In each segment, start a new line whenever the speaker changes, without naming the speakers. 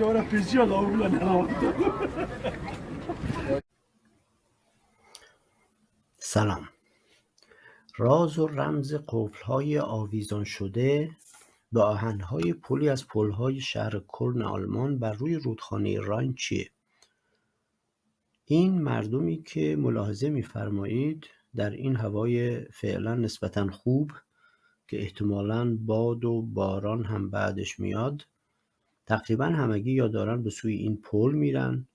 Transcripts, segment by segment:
اینجا ora پیچیا لاولا نراوند.
سلام. راز و رمز قفل‌های آویزان شده به آهن‌های پلی از پل‌های شهر کلن آلمان بر روی رودخانه راین چیه؟ این مردمی که ملاحظه می‌فرمایید در این هوای فعلا نسبتاً خوب که احتمالاً باد و باران هم بعدش میاد، تقریباً همگی یا دارن به سوی این پل میرن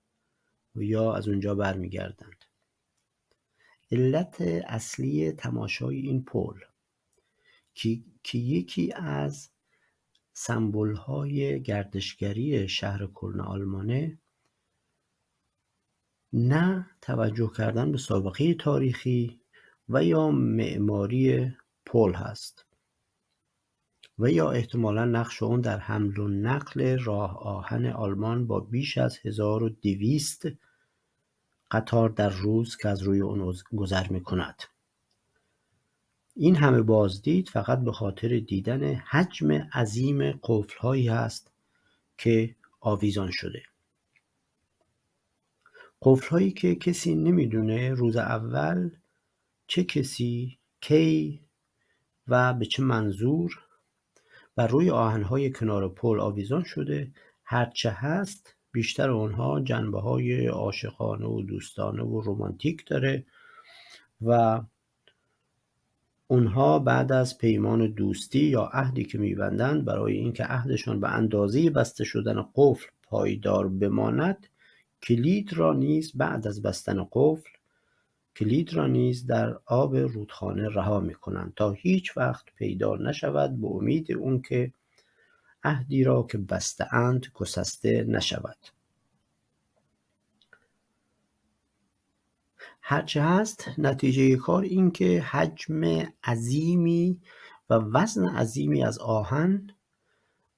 و یا از اونجا برمیگردند. علت اصلی تماشای این پل که یکی از سمبول‌های گردشگری شهر کلن آلمانه، نه توجه کردن به سابقه تاریخی و یا معماری پل هست و یا احتمالاً نقش اون در حمل و نقل راه آهن آلمان با بیش از 1200 قطار در روز که از روی اون گذر می‌کند. این همه بازدید فقط به خاطر دیدن حجم عظیم قفل‌هایی هست که آویزان شده. قفل‌هایی که کسی نمیدونه روز اول چه کسی، کی و به چه منظور بر روی آهن‌های کنار پل آویزان شده. هرچه هست بیشتر اونها جنبه‌های عاشقانه و دوستانه و رمانتیک داره و اونها بعد از پیمان دوستی یا عهدی که می‌بندند برای اینکه عهدشان به اندازه بسته شدن قفل پایدار بماند، کلید را نیز بعد از بستن قفل در آب رودخانه رها می‌کنند تا هیچ وقت پیدا نشود، به امید اون که عهدی را که بسته‌اند گسسته نشود. هرچه هست نتیجه کار این که حجم عظیمی و وزن عظیمی از آهن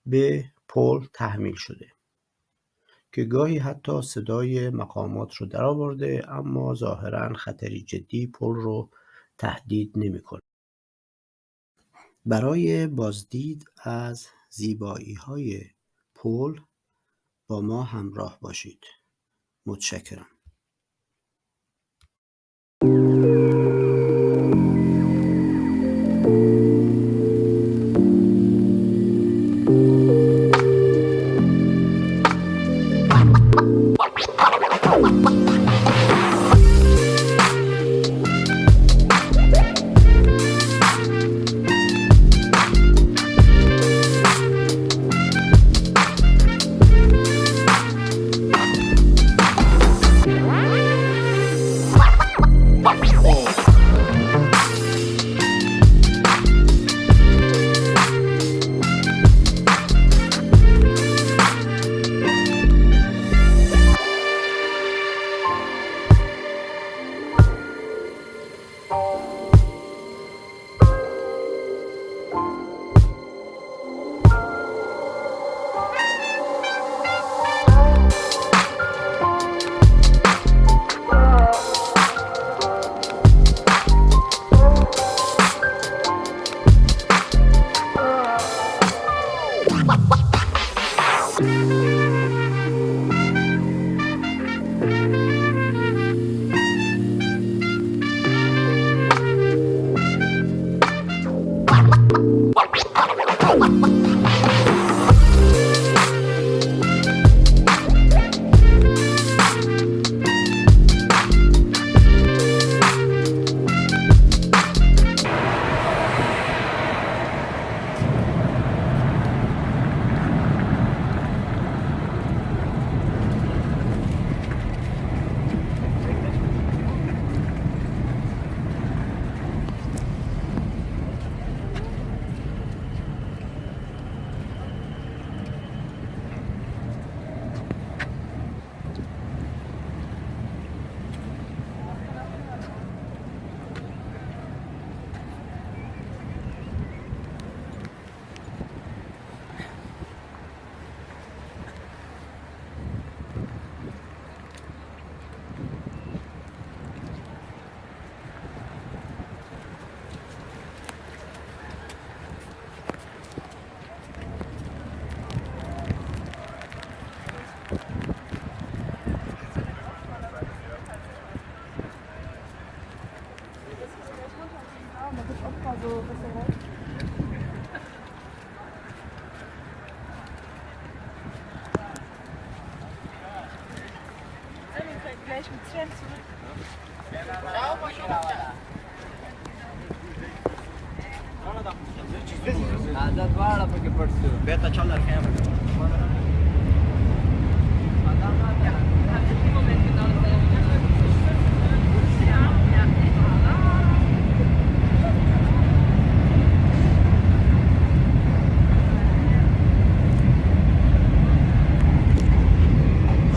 به پل تحمیل شده که گاهی حتی صدای مقامات رو در آورده، اما ظاهراً خطری جدی پل رو تهدید نمی‌کنه. برای بازدید از زیبایی‌های پل با ما همراه باشید. متشکرم.
Gleich mit Zähnen zurück.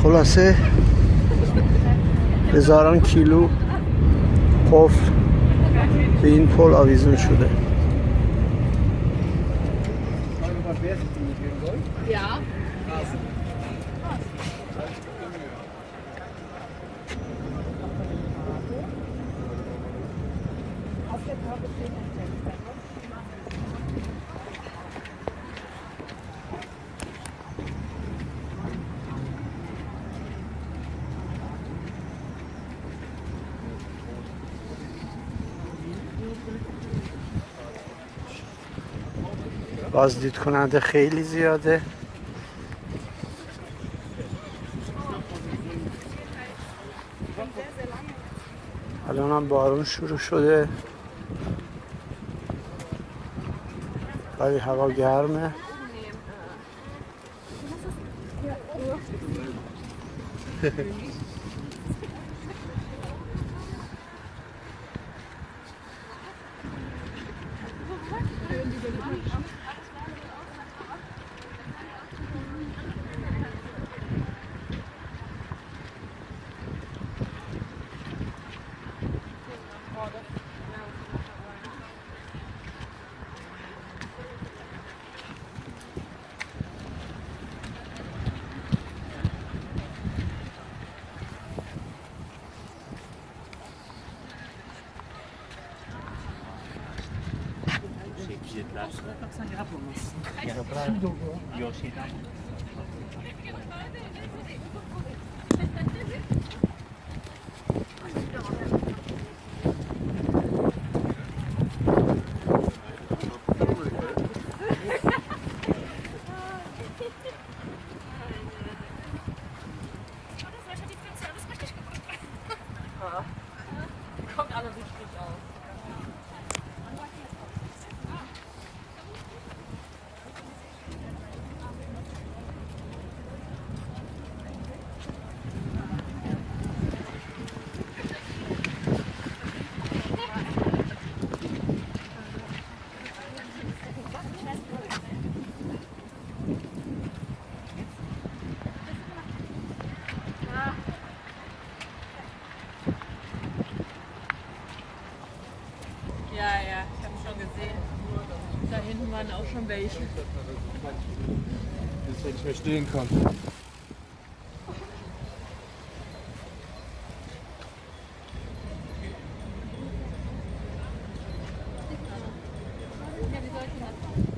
خلاصه هزاران کیلو قفل به این پل آویزون شده.
Ja.
بازدید کننده خیلی زیاده. الان هم بارون شروع شده ولی هوا گرمه.
Kommt alle richtig aus. Ja, ja, ich habe schon gesehen. Da hinten waren auch schon welche.
Jetzt, wenn ich mehr stehen kann.
Ja, die sollten das.